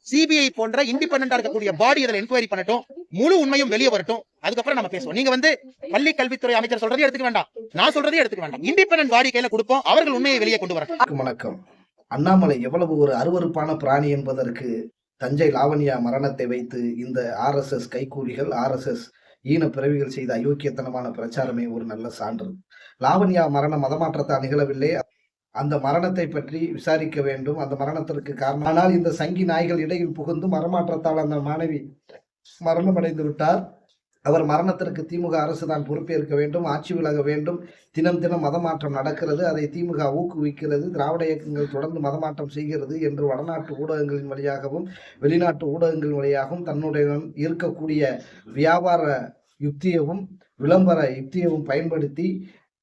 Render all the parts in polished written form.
CBI போன்ற இண்டிபெண்டா இருக்கக்கூடிய பாடி இதில் என்கொயரி பண்ணட்டும், முழு உண்மையும் வெளியே வரட்டும், அதுக்கப்புறம் நம்ம பேசுவோம். நீங்க பள்ளி கல்வித்துறை அமைச்சர் சொல்றதே எடுத்துக்க வேண்டாம், நான் சொல்றதே எடுத்துக்க வேண்டாம். இண்டிபெண்டன்ட் பாடி கையில கொடுப்போம், அவர்கள் உண்மையை வெளியே கொண்டு வரட்டும். வணக்கம். அண்ணாமலை எவ்வளவு ஒரு அருவருப்பான பிராணி என்பதற்கு தஞ்சை லாவண்யா மரணத்தை வைத்து இந்த RSS கைக்கூலிகள், RSS ஈன பிறவிகள் செய்த அயோக்கியத்தனமான பிரச்சாரமே ஒரு நல்ல சான்று. லாவண்யா மரணம் மதமாற்றத்தால் நிகழவில்லை. அந்த மரணத்தை பற்றி விசாரிக்க வேண்டும். அந்த மரணத்திற்கு காரணம், ஆனால் இந்த சங்கி நாய்கள் இடையில் புகுந்து மரமாற்றத்தால் அந்த மாணவி மரணம் அடைந்து விட்டார். அவர் மரணத்திற்கு திமுக அரசு தான் பொறுப்பேற்க வேண்டும், ஆட்சி விலக வேண்டும். தினம் தினம் மதமாற்றம் நடக்கிறது, அதை திமுக ஊக்குவிக்கிறது, திராவிட இயக்கங்கள் தொடர்ந்து மதமாற்றம் செய்கிறது என்று வடநாட்டு ஊடகங்களின் வழியாகவும் வெளிநாட்டு ஊடகங்கள் வழியாகவும் தன்னுடைய இருக்கக்கூடிய வியாபார யுக்தியவும் விளம்பர யுக்தியவும் பயன்படுத்தி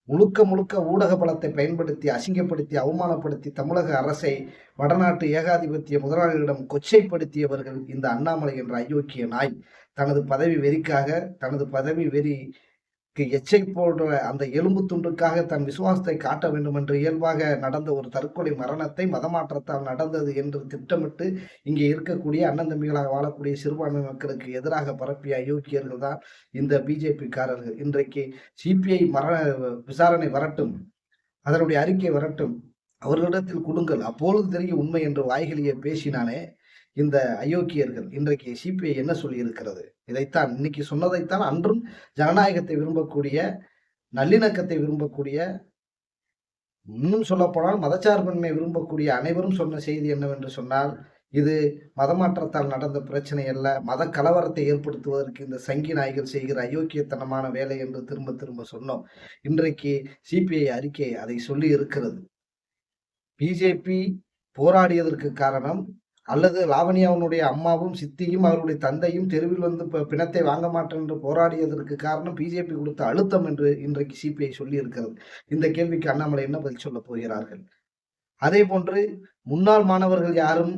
முழுக்க முழுக்க ஊடக பலத்தை பயன்படுத்தி அசிங்கப்படுத்தி அவமானப்படுத்தி தமிழக அரசை வடநாட்டு ஏகாதிபத்திய முதலாளிகளிடம் கொச்சைப்படுத்தியவர்கள் இந்த அண்ணாமலை என்ற அயோக்கிய நாய். தனது பதவி வெறிக்காக, தனது பதவி வெறிக்கு எச்சை போன்ற அந்த எலும்பு துண்டுக்காக தன் விசுவாசத்தை காட்ட வேண்டும் என்று இயல்பாக நடந்த ஒரு தற்கொலை மரணத்தை மதமாற்றத்தால் நடந்தது என்று திட்டமிட்டு இங்கே இருக்கக்கூடிய அண்ணன் தம்பிகளாக வாழக்கூடிய சிறுபான்மை மக்களுக்கு எதிராக பரப்பிய அயோக்கியர்கள் தான் இந்த பிஜேபி காரர்கள். இன்றைக்கு சிபிஐ விசாரணை வரட்டும், அதனுடைய அறிக்கை வரட்டும், அவர்களிடத்தில் கொடுங்கள், அப்பொழுது தெரியும் உண்மை என்று வாய்களியே பேசினானே இந்த அயோக்கியர்கள். இன்றைக்கு சிபிஐ என்ன சொல்லி இருக்கிறது? இதைத்தான் இன்னைக்கு சொன்னதைத்தான் அன்றும் ஜனநாயகத்தை விரும்பக்கூடிய, நல்லிணக்கத்தை விரும்பக்கூடிய, இன்னும் சொல்ல போனால் மதச்சார்பின்மை விரும்பக்கூடிய அனைவரும் சொன்ன செய்தி என்னவென்று சொன்னால், இது மதமாற்றத்தால் நடந்த பிரச்சனை அல்ல, மத கலவரத்தை ஏற்படுத்துவதற்கு இந்த சங்கி நாய்கள் செய்கிற அயோக்கியத்தனமான வேலை என்று திரும்ப திரும்ப சொன்னோம். இன்றைக்கு சிபிஐ அறிக்கை அதை சொல்லி இருக்கிறது. பிஜேபி போராடியதற்கு காரணம், அல்லது லாவண்யாவுடைய அம்மாவும் சித்தியும் அவருடைய தந்தையும் தெருவில் வந்து பிணத்தை வாங்க மாட்டேன் என்று போராடியதற்கு காரணம் பிஜேபி கொடுத்த அழுத்தம் என்று இன்றைக்கு சிபிஐ சொல்லி இருக்கிறது. இந்த கேள்விக்கு அண்ணாமலை என்ன பதில் சொல்ல போகிறார்கள்? அதே போன்று முன்னாள் மாணவர்கள் யாரும்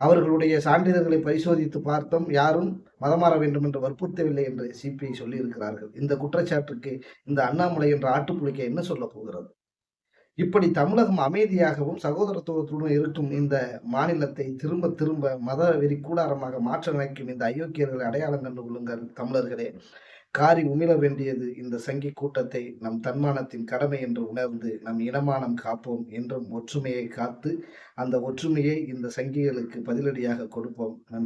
அவர்களுடைய சான்றிதழ்களை பரிசோதித்து பார்த்தோம், யாரும் மதமாற வேண்டும் என்று வற்புறுத்தவில்லை என்று சிபிஐ சொல்லி இருக்கிறார்கள். இந்த குற்றச்சாட்டுக்கு இந்த அண்ணாமலை என்ற ஆட்டுப்புலிக்க என்ன சொல்ல போகிறது? இப்படி தமிழகம் அமைதியாகவும் சகோதரத்துவத்துடன் இருக்கும் இந்த மாநிலத்தை திரும்ப திரும்ப மத வெறி கூடாரமாக மாற்ற நினைக்கும் இந்த அயோக்கியர்களை அடையாளம் கண்டு கொள்ளுங்கள் தமிழர்களே. காரி உமிழ வேண்டியது இந்த சங்கி கூட்டத்தை நம் தன்மானத்தின் கடமை என்று உணர்ந்து நம் இனமானம் காப்போம் என்றும் ஒற்றுமையை காத்து அந்த ஒற்றுமையை இந்த சங்கிகளுக்கு பதிலடியாக கொடுப்போம். நன்றி.